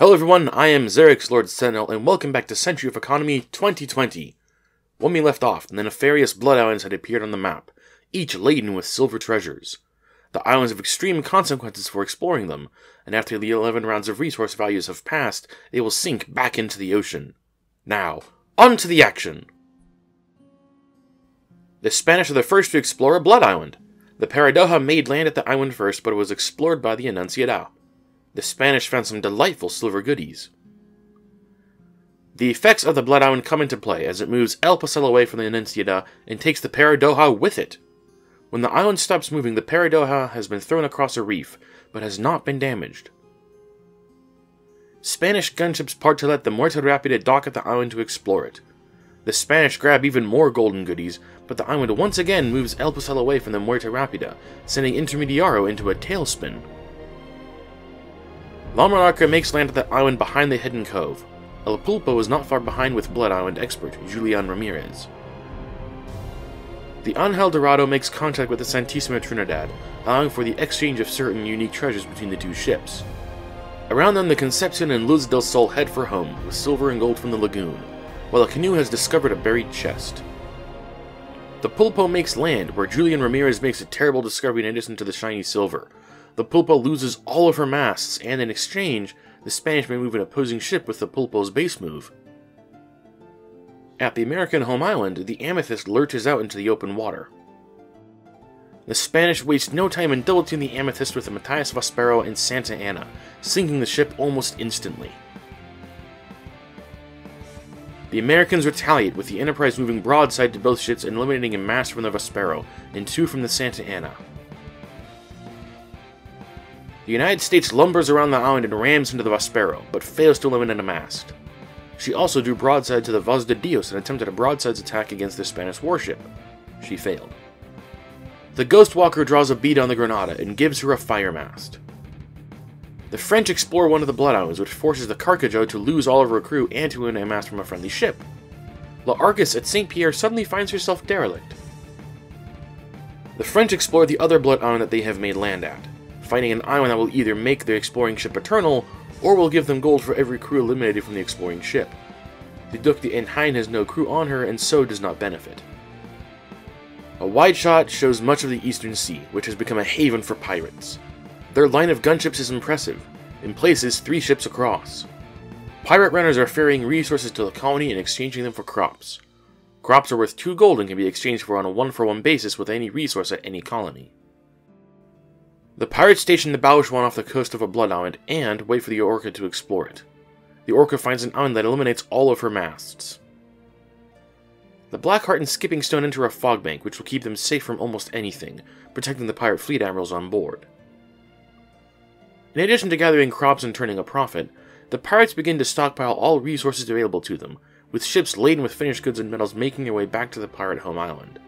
Hello everyone, I am Xerix, Lord Sentinel, and welcome back to Century of Economy 2020. When we left off, the nefarious Blood Islands had appeared on the map, each laden with silver treasures. The islands have extreme consequences for exploring them, and after the 11 rounds of resource values have passed, they will sink back into the ocean. Now, on to the action! The Spanish are the first to explore a Blood Island. The Paradoja made land at the island first, but it was explored by the Annunciada. The Spanish found some delightful silver goodies. The effects of the Blood Island come into play as it moves El Pastel away from the Annunciada and takes the Paradoja with it. When the island stops moving, the Paradoja has been thrown across a reef, but has not been damaged. Spanish gunships part to let the Muerte Rapida dock at the island to explore it. The Spanish grab even more golden goodies, but the island once again moves El Pastel away from the Muerte Rapida, sending Intermediaro into a tailspin. La Monarca makes land at the island behind the hidden cove. El Pulpo is not far behind with Blood Island expert Julian Ramirez. The Angel Dorado makes contact with the Santissima Trinidad, allowing for the exchange of certain unique treasures between the two ships. Around them, the Concepcion and Luz del Sol head for home, with silver and gold from the lagoon, while a canoe has discovered a buried chest. The Pulpo makes land, where Julian Ramirez makes a terrible discovery in addition to the shiny silver. The Pulpo loses all of her masts, and in exchange, the Spanish may move an opposing ship with the Pulpo's base move. At the American home island, the Amethyst lurches out into the open water. The Spanish waste no time in double-teaming the Amethyst with the Matthias Vespero and Santa Ana, sinking the ship almost instantly. The Americans retaliate, with the Enterprise moving broadside to both ships and eliminating a mast from the Vespero, and 2 from the Santa Ana. The United States lumbers around the island and rams into the Vespero, but fails to eliminate a mast. She also drew broadside to the Voz de Dios and attempted a broadsides attack against the Spanish warship. She failed. The Ghost Walker draws a bead on the Granada and gives her a fire mast. The French explore one of the Blood Islands, which forces the Carcajou to lose all of her crew and to win a mast from a friendly ship. La Arcus at St. Pierre suddenly finds herself derelict. The French explore the other Blood Island that they have made land at, finding an island that will either make the exploring ship eternal, or will give them gold for every crew eliminated from the exploring ship. The Duc de Enghien has no crew on her, and so does not benefit. A wide shot shows much of the Eastern Sea, which has become a haven for pirates. Their line of gunships is impressive, in places 3 ships across. Pirate runners are ferrying resources to the colony and exchanging them for crops. Crops are worth 2 gold and can be exchanged for on a 1-for-1 basis with any resource at any colony. The pirates station the Bauschwan off the coast of a Blood Island and wait for the Orca to explore it. The Orca finds an island that eliminates all of her masts. The Blackheart and Skipping Stone enter a fog bank, which will keep them safe from almost anything, protecting the pirate fleet admirals on board. In addition to gathering crops and turning a profit, the pirates begin to stockpile all resources available to them, with ships laden with finished goods and metals making their way back to the pirate home island.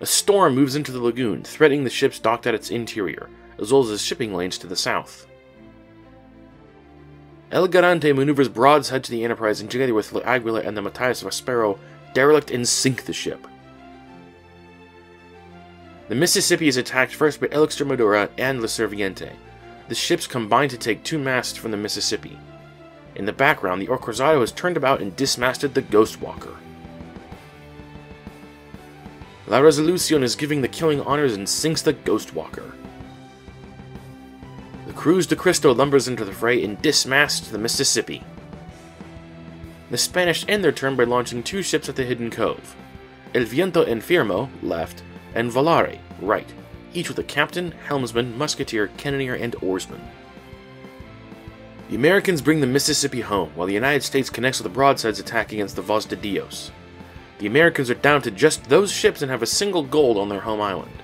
A storm moves into the lagoon, threatening the ships docked at its interior, as well as the shipping lanes to the south. El Garante maneuvers broadside to the Enterprise and together with La Aguila and the Matthias Vespero, derelict and sink the ship. The Mississippi is attacked first by El Extremadura and La Serviente. The ships combine to take 2 masts from the Mississippi. In the background, the Cruzado has turned about and dismasted the Ghost Walker. La Resolucion is giving the killing honors and sinks the Ghost Walker. The Cruz de Cristo lumbers into the fray and dismasts the Mississippi. The Spanish end their turn by launching 2 ships at the hidden cove. El Viento Enfermo, left, and Volare, right, each with a captain, helmsman, musketeer, cannoneer, and oarsman. The Americans bring the Mississippi home, while the United States connects with a broadsides attack against the Voz de Dios. The Americans are down to just those ships and have a single gold on their home island.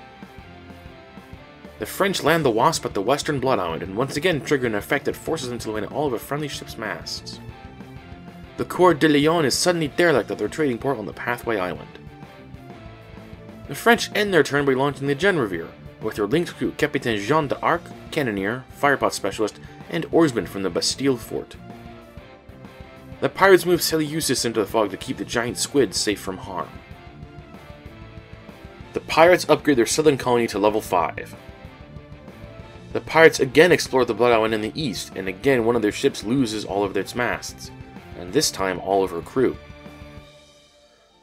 The French land the Wasp at the western Blood Island and once again trigger an effect that forces them to eliminate all of a friendly ship's masts. The Coeur de Lion is suddenly derelict at their trading port on the Pathway Island. The French end their turn by launching the Genrevere, with their linked crew Capitaine Jean d'Arc, cannoneer, firepot specialist, and oarsman from the Bastille fort. The pirates move Seleucus into the fog to keep the giant squid safe from harm. The pirates upgrade their southern colony to level 5. The pirates again explore the Blood Island in the east, and again one of their ships loses all of its masts, and this time all of her crew.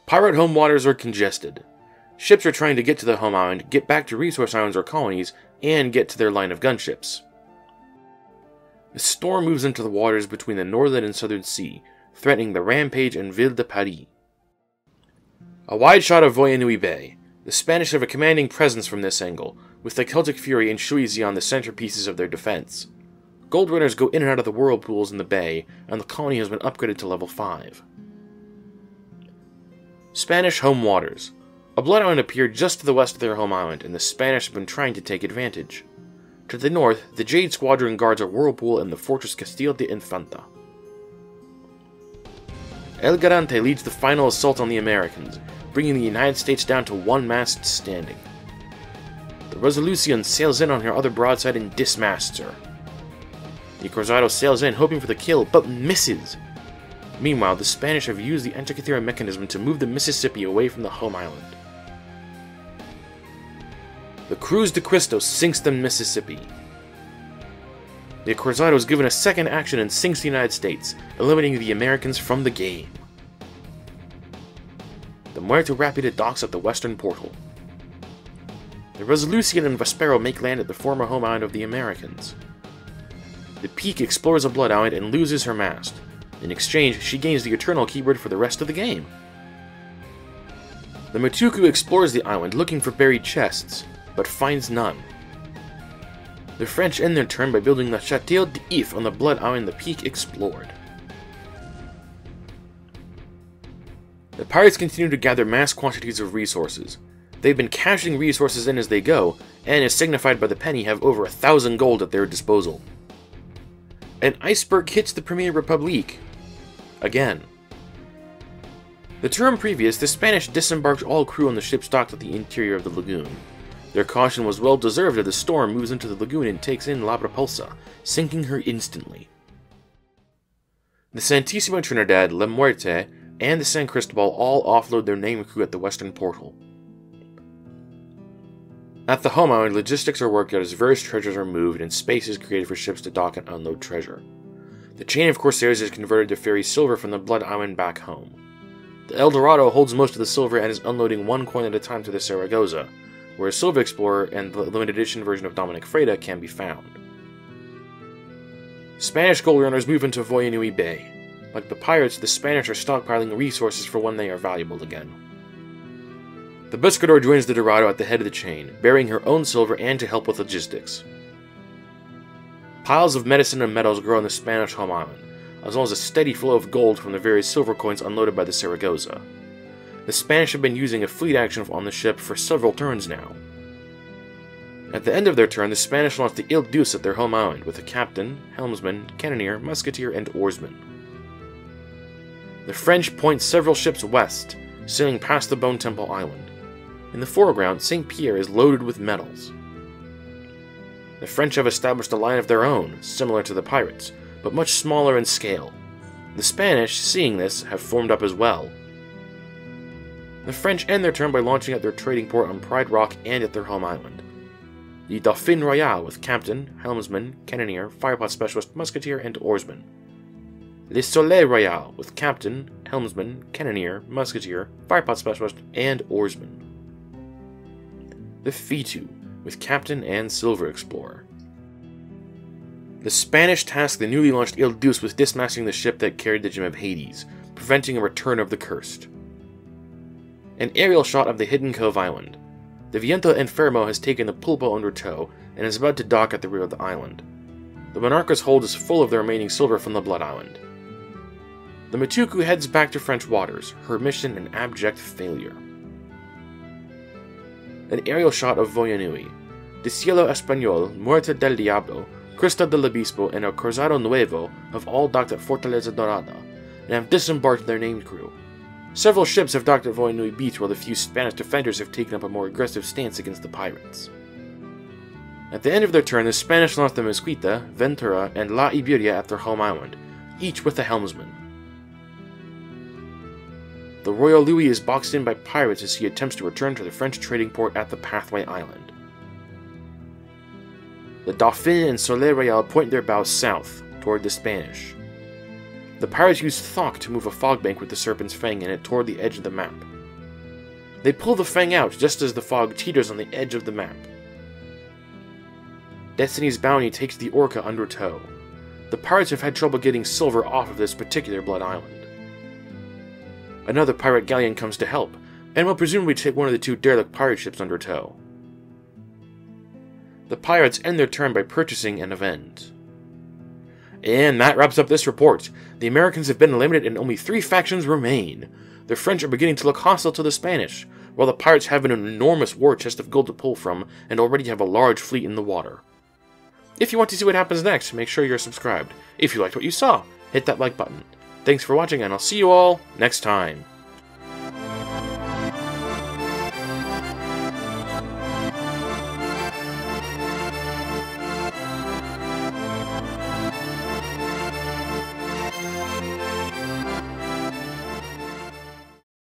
Pirate home waters are congested. Ships are trying to get to the home island, get back to resource islands or colonies, and get to their line of gunships. The storm moves into the waters between the northern and southern sea, threatening the Rampage and Ville de Paris. A wide shot of Voyanui Bay. The Spanish have a commanding presence from this angle, with the Celtic Fury and Shuizi on the centerpieces of their defense. Gold runners go in and out of the whirlpools in the bay, and the colony has been upgraded to level 5. Spanish home waters. A Blood Island appeared just to the west of their home island, and the Spanish have been trying to take advantage. To the north, the Jade Squadron guards a whirlpool in the fortress Castillo de Infanta. El Garante leads the final assault on the Americans, bringing the United States down to one mast standing. The Resolution sails in on her other broadside and dismasts her. The Cruzado sails in hoping for the kill, but misses. Meanwhile, the Spanish have used the Antikythera mechanism to move the Mississippi away from the home island. The Cruz de Cristo sinks the Mississippi. The Cruzado is given a second action and sinks the United States, eliminating the Americans from the game. The Muerte Rapida docks at the western portal. The Resolution and Vespero make land at the former home island of the Americans. The Peak explores a Blood Island and loses her mast. In exchange, she gains the Eternal Keyword for the rest of the game. The Matuku explores the island looking for buried chests, but finds none. The French end their turn by building the Château d'If on the Blood Island the Peak explored. The pirates continue to gather mass quantities of resources. They've been cashing resources in as they go, and as signified by the penny, have over 1,000 gold at their disposal. An iceberg hits the Premier Republique. Again. The term previous, the Spanish disembarked all crew on the ships docked at the interior of the lagoon. Their caution was well deserved as the storm moves into the lagoon and takes in La Repulsa, sinking her instantly. The Santissima Trinidad, La Muerte, and the San Cristobal all offload their named crew at the western portal. At the home island, logistics are worked out as various treasures are moved and space is created for ships to dock and unload treasure. The chain of Corsairs is converted to ferry silver from the Blood Island back home. The El Dorado holds most of the silver and is unloading one coin at a time to the Saragossa, where a Silver Explorer and the limited edition version of Dominic Freda can be found. Spanish gold runners move into Voyanui Bay. Like the pirates, the Spanish are stockpiling resources for when they are valuable again. The Buscador joins the Dorado at the head of the chain, bearing her own silver and to help with logistics. Piles of medicine and metals grow on the Spanish home island, as well as a steady flow of gold from the various silver coins unloaded by the Saragossa. The Spanish have been using a fleet action on the ship for several turns now. At the end of their turn, the Spanish launch the Ile Douce at their home island, with a captain, helmsman, cannoneer, musketeer, and oarsman. The French point several ships west, sailing past the Bone Temple Island. In the foreground, St. Pierre is loaded with medals. The French have established a line of their own, similar to the pirates, but much smaller in scale. The Spanish, seeing this, have formed up as well. The French end their turn by launching at their trading port on Pride Rock and at their home island. The Dauphine Royale with captain, helmsman, cannoneer, firepot specialist, musketeer, and oarsman. Le Soleil Royale with captain, helmsman, cannoneer, musketeer, firepot specialist, and oarsman. The Fitu with captain and silver explorer. The Spanish task the newly launched Ile Douce with dismasting the ship that carried the Gem of Hades, preventing a return of the Cursed. An aerial shot of the Hidden Cove Island. The Viento Enfermo has taken the Pulpo under tow and is about to dock at the rear of the island. The Monarca's hold is full of the remaining silver from the Blood Island. The Matuku heads back to French waters, her mission an abject failure. An aerial shot of Voyanui. The Cielo Español, Muerte del Diablo, Cristo del Obispo, and El Cruzado Nuevo have all docked at Fortaleza Dorada, and have disembarked their named crew. Several ships have docked at Voyanui Beach, while the few Spanish defenders have taken up a more aggressive stance against the pirates. At the end of their turn, the Spanish launched the Mesquita, Ventura, and La Iberia at their home island, each with a helmsman. The Royal Louis is boxed in by pirates as he attempts to return to the French trading port at the Pathway Island. The Dauphin and Soleil Royal point their bows south, toward the Spanish. The pirates use Thok to move a fog bank with the Serpent's Fang in it toward the edge of the map. They pull the Fang out just as the fog teeters on the edge of the map. Destiny's Bounty takes the Orca under tow. The pirates have had trouble getting silver off of this particular Blood Island. Another pirate galleon comes to help, and will presumably take one of the two derelict pirate ships under tow. The pirates end their turn by purchasing an event. And that wraps up this report. The Americans have been eliminated and only 3 factions remain. The French are beginning to look hostile to the Spanish, while the pirates have an enormous war chest of gold to pull from and already have a large fleet in the water. If you want to see what happens next, make sure you're subscribed. If you liked what you saw, hit that like button. Thanks for watching, and I'll see you all next time.